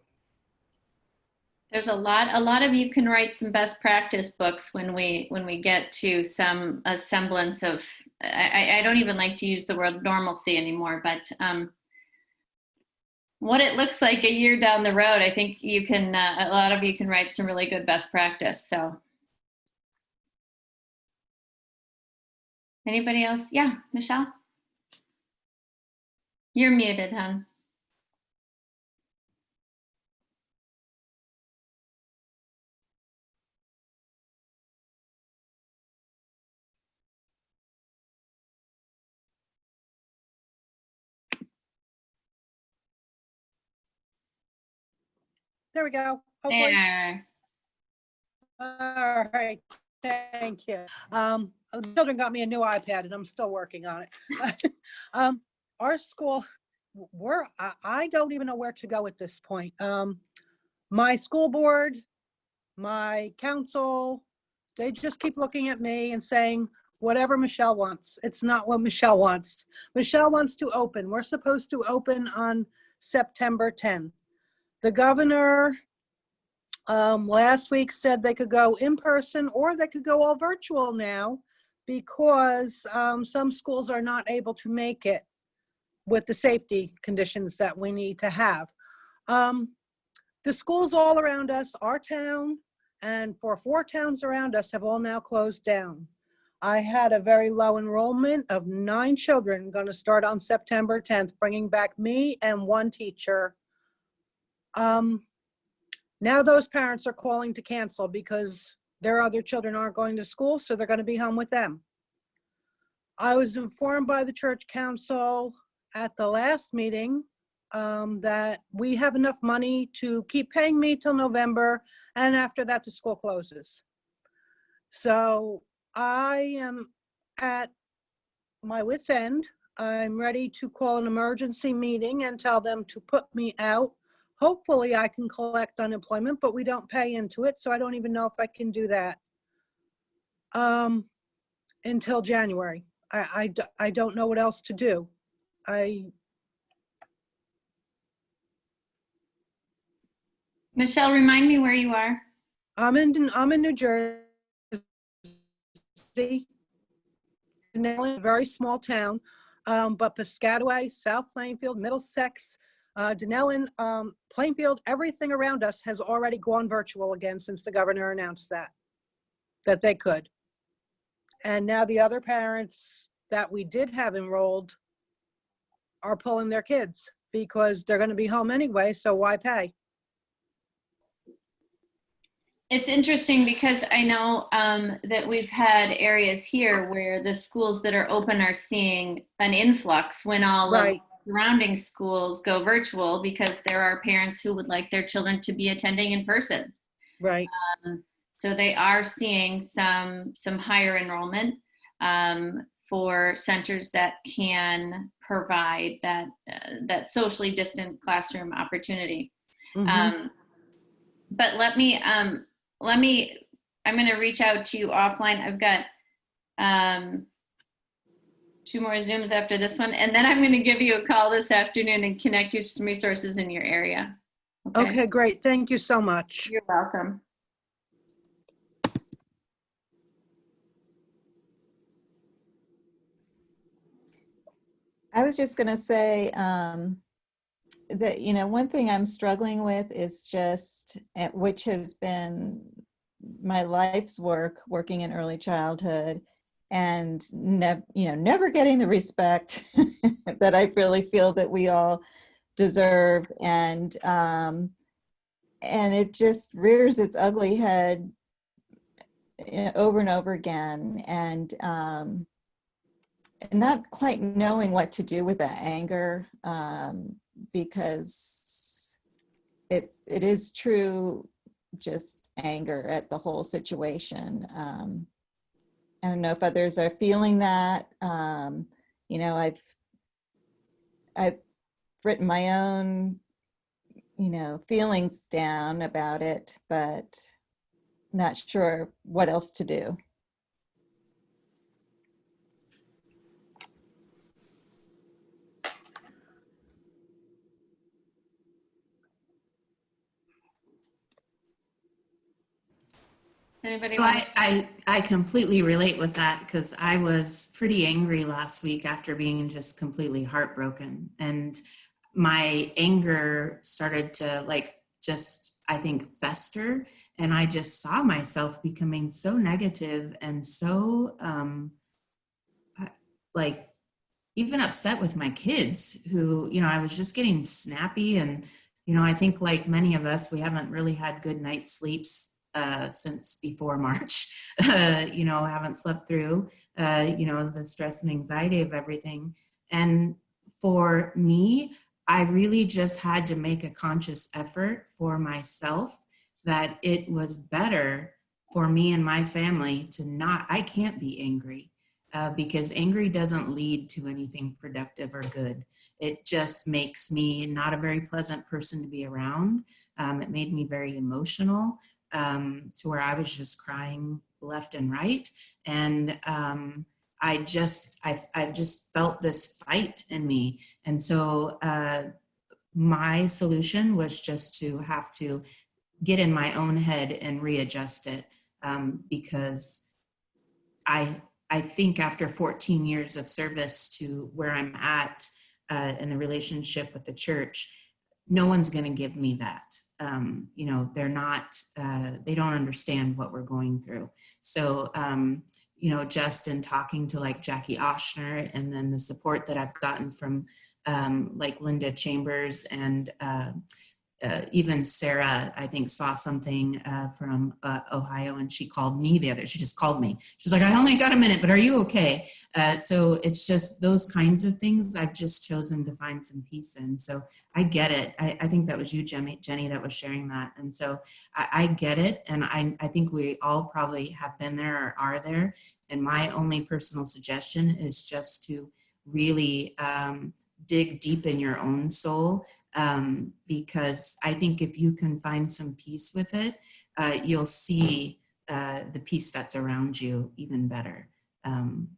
There's a lot of you can write some best practice books when we get to a semblance of, I don't even like to use the word normalcy anymore, but what it looks like a year down the road, I think you can, a lot of you can write some really good best practice. So anybody else? Yeah, Michelle? You're muted, hon. There we go. Hopefully. There. All right. Thank you. The children got me a new iPad and I'm still working on it. Our school, I don't even know where to go at this point. My school board, my council, they just keep looking at me and saying, whatever Michelle wants. It's not what Michelle wants. Michelle wants to open. We're supposed to open on September 10th. The governor last week said they could go in person or they could go all virtual now because some schools are not able to make it with the safety conditions that we need to have. The schools all around us, our town, and for 4 towns around us have all now closed down. I had a very low enrollment of 9 children going to start on September 10th, bringing back me and 1 teacher. Now those parents are calling to cancel because their other children aren't going to school, so they're going to be home with them. I was informed by the church council at the last meeting that we have enough money to keep paying me till November, and after that the school closes. So I am at my wit's end. I'm ready to call an emergency meeting and tell them to put me out. Hopefully I can collect unemployment, but we don't pay into it, so I don't even know if I can do that until January. I don't know what else to do. Michelle, remind me where you are. I'm in New Jersey, a very small town, but Piscataway, South Plainfield, Middlesex, Denellen, Plainfield, everything around us has already gone virtual again since the governor announced that they could. And now the other parents that we did have enrolled are pulling their kids because they're going to be home anyway, so why pay? It's interesting because I know that we've had areas here where the schools that are open are seeing an influx when all of surrounding schools go virtual because there are parents who would like their children to be attending in person. Right. So they are seeing some higher enrollment for centers that can provide that socially distant classroom opportunity. Mm-hmm. But I'm going to reach out to you offline. I've got 2 more Zooms after this one, and then I'm going to give you a call this afternoon and connect you to some resources in your area. Okay, great. Thank you so much. You're welcome. I was just going to say that, one thing I'm struggling with is just, which has been my life's work, working in early childhood, and never getting the respect that I really feel that we all deserve, and it just rears its ugly head over and over again, and not quite knowing what to do with that anger, because it is true, just anger at the whole situation. I don't know if others are feeling that. I've written my own, feelings down about it, but not sure what else to do. Anybody So want I completely relate with that because I was pretty angry last week after being just completely heartbroken, and my anger started to I think fester, and I just saw myself becoming so negative and so even upset with my kids who, I was just getting snappy, and I think like many of us, we haven't really had good night's sleeps since before March. Haven't slept through, the stress and anxiety of everything. And for me, I really just had to make a conscious effort for myself that it was better for me and my family I can't be angry. Because angry doesn't lead to anything productive or good. It just makes me not a very pleasant person to be around. It made me very emotional, to where I was just crying left and right. And I've just felt this fight in me. And so my solution was just to have to get in my own head and readjust it, because I think after 14 years of service to where I'm at in the relationship with the church, no one's going to give me that. You know, they're not, they don't understand what we're going through. So, you know, just in talking to like Jackie Oshner, and then the support that I've gotten from like Linda Chambers and even Sarah, I think, saw something from Ohio, and she called me she just called me. She's like, I only got a minute, but are you okay? So it's just those kinds of things I've just chosen to find some peace in. So I get it. I think that was you, Jenny, that was sharing that. And so I get it. And I think we all probably have been there or are there. And my only personal suggestion is just to really dig deep in your own soul. Because I think if you can find some peace with it, you'll see the peace that's around you even better.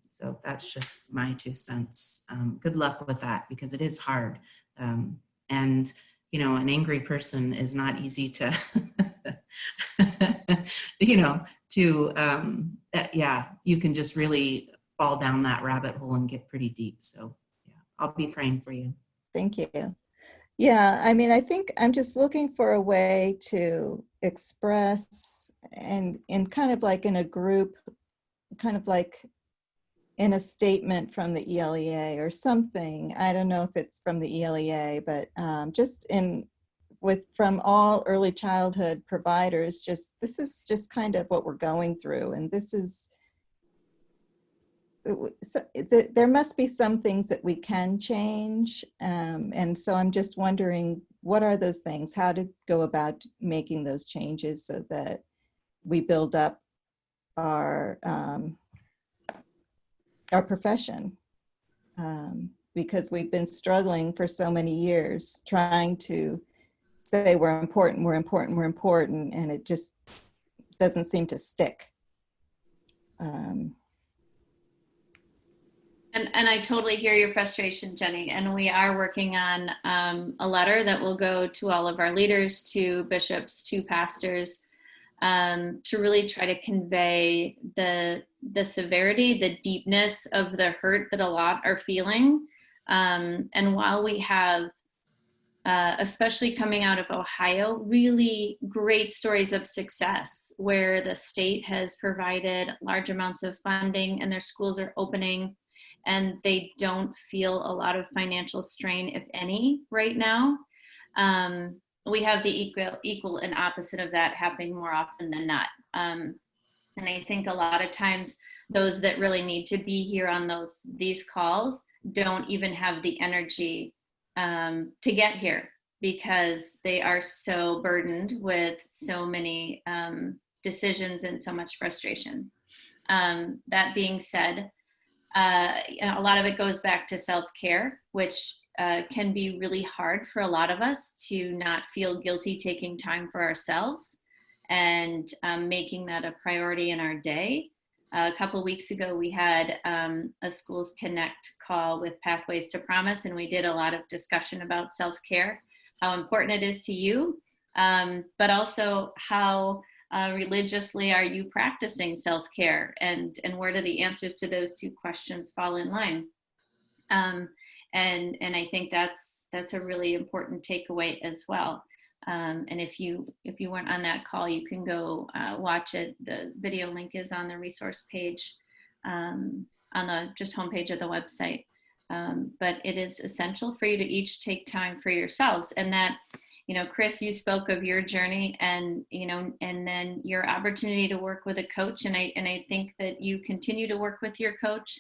So that's just my 2 cents. Good luck with that, because it is hard. And, you know, an angry person is not easy to, you know, yeah, you can just really fall down that rabbit hole and get pretty deep. So yeah, I'll be praying for you. Thank you. Yeah, I mean, I think I'm just looking for a way to express and in kind of like in a group, kind of like in a statement from the ELEA or something. I don't know if it's from the ELEA, but just from all early childhood providers, this is just kind of what we're going through. And this is, there must be some things that we can change. And so I'm just wondering, what are those things? How to go about making those changes so that we build up our profession. Because we've been struggling for so many years trying to say we're important, we're important, we're important, and it just doesn't seem to stick. And I totally hear your frustration, Jenny. And we are working on a letter that will go to all of our leaders, to bishops, to pastors, to really try to convey the severity, the deepness of the hurt that a lot are feeling. And while we have, especially coming out of Ohio, really great stories of success where the state has provided large amounts of funding and their schools are opening, and they don't feel a lot of financial strain, if any, right now. We have the equal and opposite of that happening more often than not. And I think a lot of times those that really need to be here on these calls don't even have the energy to get here, because they are so burdened with so many decisions and so much frustration. That being said, a lot of it goes back to self-care, which can be really hard for a lot of us to not feel guilty taking time for ourselves and making that a priority in our day. A couple of weeks ago, we had a Schools Connect call with Pathways to Promise, and we did a lot of discussion about self-care, how important it is to you, but also how religiously are you practicing self-care, and where do the answers to those 2 questions fall in line? And I think that's a really important takeaway as well. And if you weren't on that call, you can go watch it. The video link is on the resource page, on the just homepage of the website. But it is essential for you to each take time for yourselves. And that, you know, Chris, you spoke of your journey and, you know, and then your opportunity to work with a coach. And I think that you continue to work with your coach,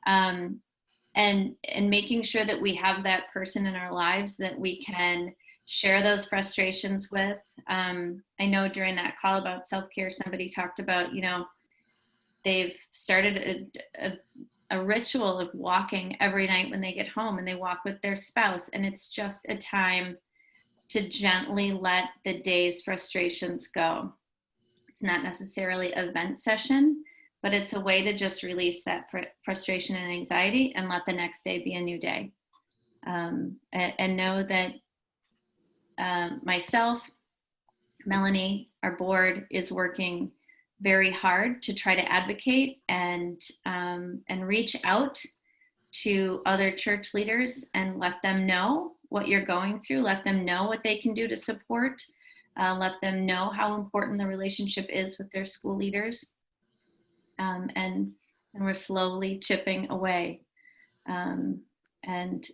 and making sure that we have that person in our lives that we can share those frustrations with. I know during that call about self-care, somebody talked about, you know, they've started a ritual of walking every night when they get home, and they walk with their spouse. And it's just a time to gently let the day's frustrations go. It's not necessarily a vent session, but it's a way to just release that frustration and anxiety and let the next day be a new day. And know that myself, Melanie, our board is working very hard to try to advocate and reach out to other church leaders and let them know what you're going through, let them know what they can do to support, let them know how important the relationship is with their school leaders. And we're slowly chipping away. And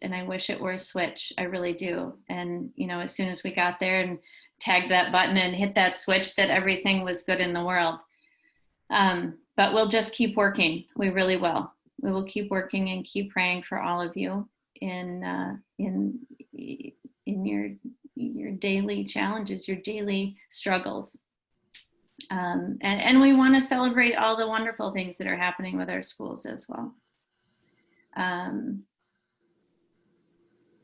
I wish it were a switch. I really do. And, you know, as soon as we got there and tagged that button and hit that switch, that everything was good in the world. But we'll just keep working. We really will. We will keep working and keep praying for all of you in your daily challenges, your daily struggles. And we want to celebrate all the wonderful things that are happening with our schools as well.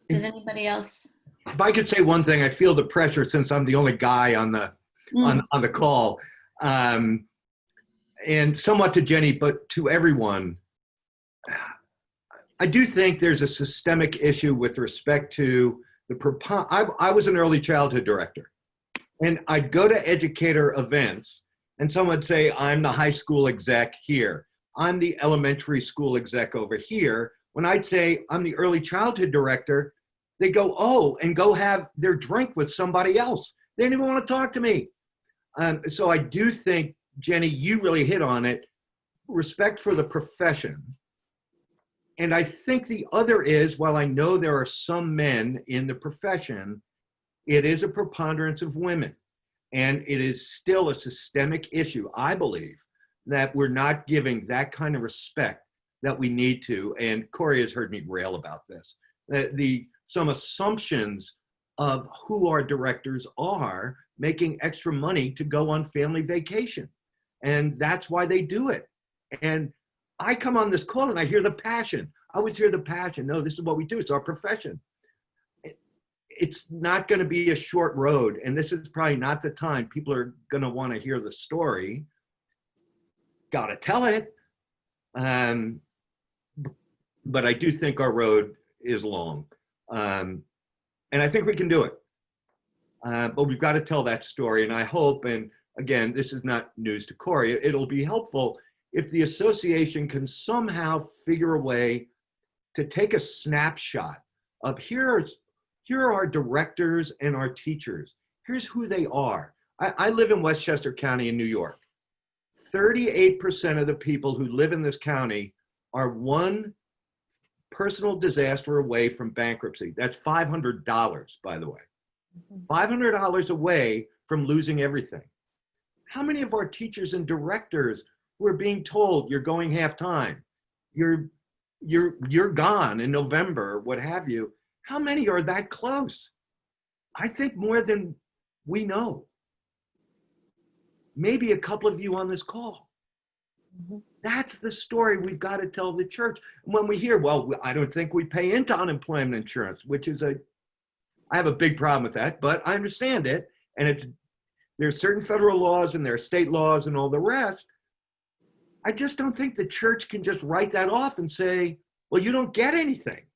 Does anybody else? If I could say one thing, I feel the pressure since I'm the only guy on the on the call, and somewhat to Jenny, but to everyone. I do think there's a systemic issue with respect to the I was an early childhood director, and I'd go to educator events, and someone would say, "I'm the high school exec here. I'm the elementary school exec over here." When I'd say I'm the early childhood director, they go, "Oh," and go have their drink with somebody else. They didn't even want to talk to me. So I do think, Jenny, you really hit on it. Respect for the profession. And I think the other is, while I know there are some men in the profession, it is a preponderance of women. And it is still a systemic issue, I believe, that we're not giving that kind of respect that we need to. And Corey has heard me rail about this. Some assumptions of who our directors are making extra money to go on family vacation. And that's why they do it. And I come on this call and I hear the passion. I always hear the passion. No, this is what we do. It's our profession. It's not going to be a short road. And this is probably not the time people are going to want to hear the story. Got to tell it. But I do think our road is long. And I think we can do it. But we've got to tell that story. And I hope, and again, this is not news to Corey, it'll be helpful if the association can somehow figure a way to take a snapshot of here are our directors and our teachers. Here's who they are. I live in Westchester County in New York. 38% of the people who live in this county are one personal disaster away from bankruptcy. That's $500, by the way. $500 away from losing everything. How many of our teachers and directors who are being told you're going half-time, you're gone in November, what have you? How many are that close? I think more than we know. Maybe a couple of you on this call. That's the story we've got to tell the church. When we hear, well, I don't think we pay into unemployment insurance, which is I have a big problem with that, but I understand it. And there's certain federal laws and there are state laws and all the rest. I just don't think the church can just write that off and say, well, you don't get anything.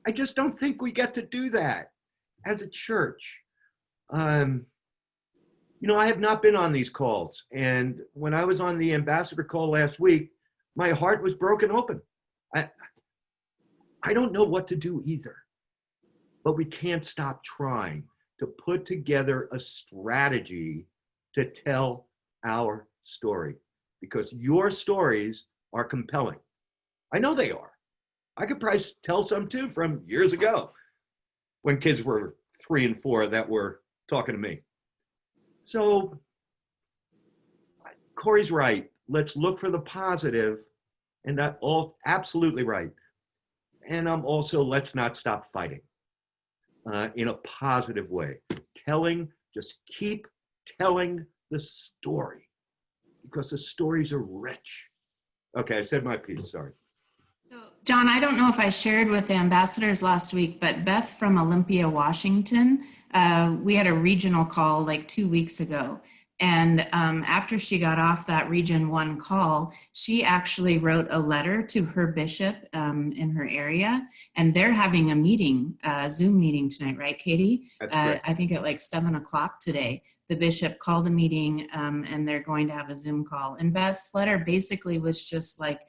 I just don't think we get to do that as a church. You know, I have not been on these calls. And when I was on the ambassador call last week, my heart was broken open. I don't know what to do either, but we can't stop trying to put together a strategy to tell our story, because your stories are compelling. I know they are. I could probably tell some too from years ago when kids were 3 and 4 that were talking to me. So Corey's right. Let's look for the positive, and that all absolutely right. And also, let's not stop fighting in a positive way. Just keep telling the story, because the stories are rich. Okay, I said my piece, sorry. So, John, I don't know if I shared with the ambassadors last week, but Beth from Olympia, Washington, we had a regional call like 2 weeks ago. And after she got off that Region 1 call, she actually wrote a letter to her bishop in her area, and they're having a meeting, a Zoom meeting tonight, right, Katie? That's great. I think at like 7 o'clock today. The bishop called a meeting and they're going to have a Zoom call. And Beth's letter basically was just like,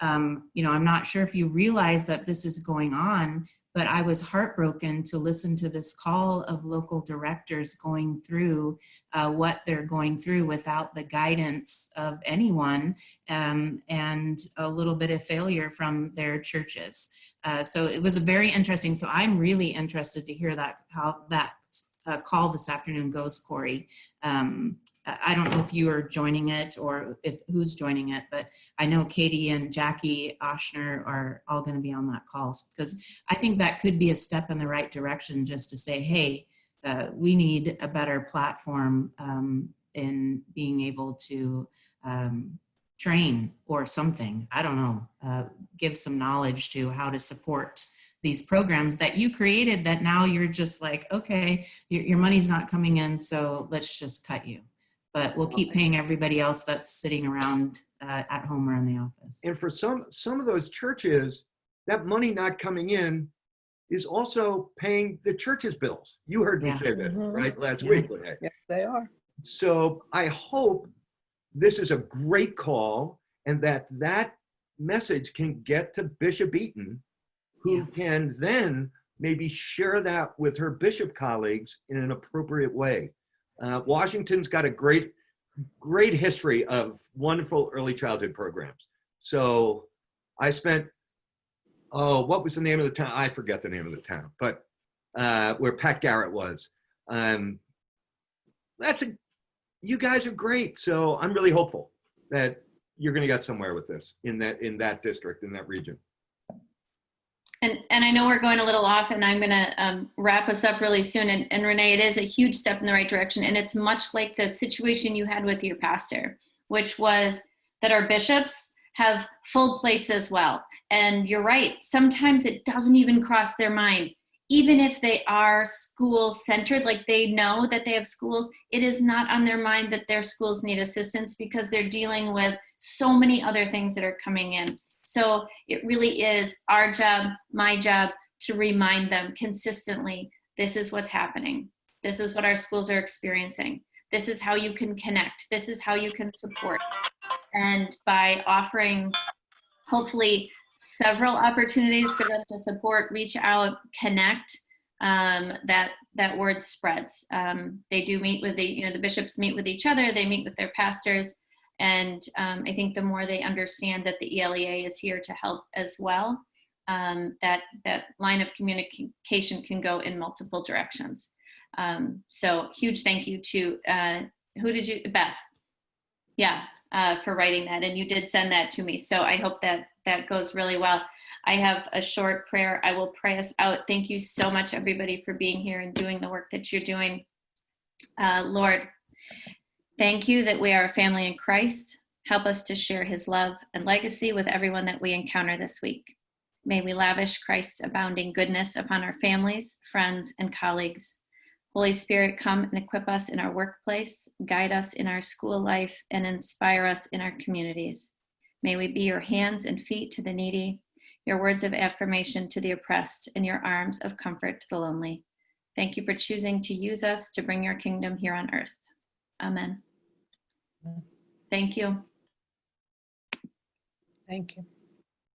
you know, I'm not sure if you realize that this is going on, but I was heartbroken to listen to this call of local directors going through what they're going through without the guidance of anyone, and a little bit of failure from their churches. So it was a very interesting. So I'm really interested to hear that, how that call this afternoon goes, Corey. I don't know if you are joining it or if who's joining it, but I know Katie and Jackie Oshner are all going to be on that call, because I think that could be a step in the right direction, just to say, hey, we need a better platform in being able to train or something. I don't know, give some knowledge to how to support these programs that you created, that now you're just like, okay, your money's not coming in, so let's just cut you. But we'll keep paying everybody else that's sitting around at home or in the office. And for some of those churches, that money not coming in is also paying the church's bills. You heard me say this, right, last week. Yes, they are. So I hope this is a great call, and that message can get to Bishop Eaton, who can then maybe share that with her bishop colleagues in an appropriate way. Washington's got a great history of wonderful early childhood programs. So I spent, what was the name of the town? I forget the name of the town, but where Pat Garrett was. You guys are great. So I'm really hopeful that you're going to get somewhere with this in that district, in that region. And I know we're going a little off, and I'm going to wrap us up really soon. And Renee, it is a huge step in the right direction. And it's much like the situation you had with your pastor, which was that our bishops have full plates as well. And you're right. Sometimes it doesn't even cross their mind. Even if they are school centered, like they know that they have schools, it is not on their mind that their schools need assistance, because they're dealing with so many other things that are coming in. So it really is our job, my job, to remind them consistently, this is what's happening. This is what our schools are experiencing. This is how you can connect. This is how you can support. And by offering, hopefully, several opportunities for them to support, reach out, connect, that word spreads. They do meet with the bishops meet with each other. They meet with their pastors. And I think the more they understand that the ELEA is here to help as well, that line of communication can go in multiple directions. So huge thank you to, Beth? Yeah, for writing that. And you did send that to me. So I hope that goes really well. I have a short prayer. I will pray us out. Thank you so much, everybody, for being here and doing the work that you're doing. Lord, thank you that we are a family in Christ. Help us to share his love and legacy with everyone that we encounter this week. May we lavish Christ's abounding goodness upon our families, friends, and colleagues. Holy Spirit, come and equip us in our workplace, guide us in our school life, and inspire us in our communities. May we be your hands and feet to the needy, your words of affirmation to the oppressed, and your arms of comfort to the lonely. Thank you for choosing to use us to bring your kingdom here on earth. Amen. Thank you. Thank you.